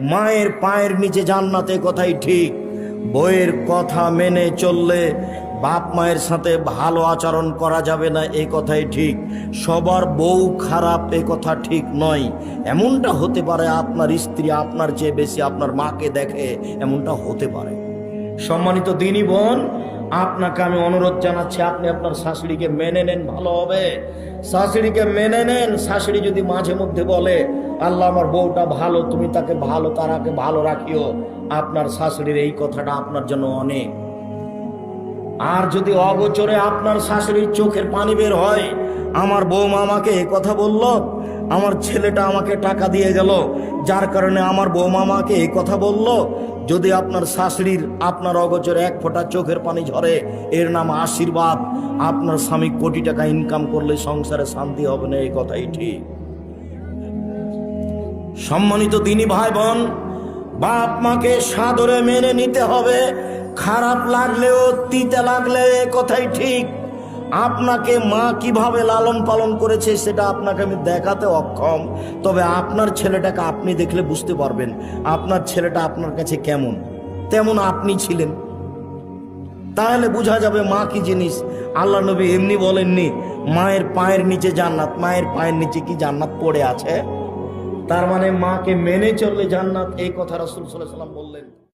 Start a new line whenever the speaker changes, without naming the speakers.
মায়ের পায়ের নিচে জান্নাত, এ কথাই ঠিক। বইয়ের কথা মেনে চললে বাপ মায়ের সাথে ভালো আচরণ করা যাবে না, এ কথাই ঠিক। সবার বউ খারাপ, এ কথা ঠিক নয়। এমনটা হতে পারে আপনার স্ত্রী আপনার চেয়ে বেশি আপনার মাকে দেখে, এমনটা হতে পারে। সম্মানিত দিনী বোন, আপনাকে আমি অনুরোধ জানাচ্ছি, আপনি আপনার শাশুড়িকে মেনে নেন, ভালো হবে। শাশুড়িকে মেনে নেন। শাশুড়ি যদি মাঝে মধ্যে বলে, আল্লাহ আমার বউটা ভালো, তুমি তাকে ভালো, তারাকে ভালো রাখিও, আপনার শাশুড়ির এই কথাটা আপনার জন্য অনেক। আর যদি অগোচরে আপনার শাশুড়ির চোখের পানি বের হয়, আমার বৌমা আমাকে এ কথা বলল, আমার ছেলেটা আমাকে টাকা দিয়ে গেল, যার কারণে আমার বৌমা আমাকে এই কথা বলল, যদি আপনার শাশুড়ির আপনার অগোচরে এক ফোঁটা চোখের পানি ঝরে, এর নাম আশীর্বাদ। আপনার স্বামী কোটি টাকা ইনকাম করলে সংসারে শান্তি হবে না, এই কথাই ঠিক। সম্মানিত দিনী ভাই বোন, বাপ মাকে সাদরে মেনে নিতে হবে, খারাপ লাগলেও তিতে লাগলে, এ কথাই ঠিক। আপনাকে মা কিভাবে লালন পালন করেছে সেটা আপনাকে আমি দেখাতে অক্ষম, তবে আপনার ছেলেটাকে আপনি দেখলে বুঝতে পারবেন আপনার ছেলেটা আপনার কাছে কেমন, তেমন আপনি ছিলেন। তাহলে বোঝা যাবে মা কি জিনিস। আল্লাহ নবী এমনি বলেননি মায়ের পায়ের নিচে জান্নাত, মায়ের পায়ের নিচে কি জান্নাত পড়ে আছে? তার মানে মাকে মেনে চললে জান্নাত, এই কথা রাসূল সাল্লাল্লাহু আলাইহি ওয়াসাল্লাম বললেন।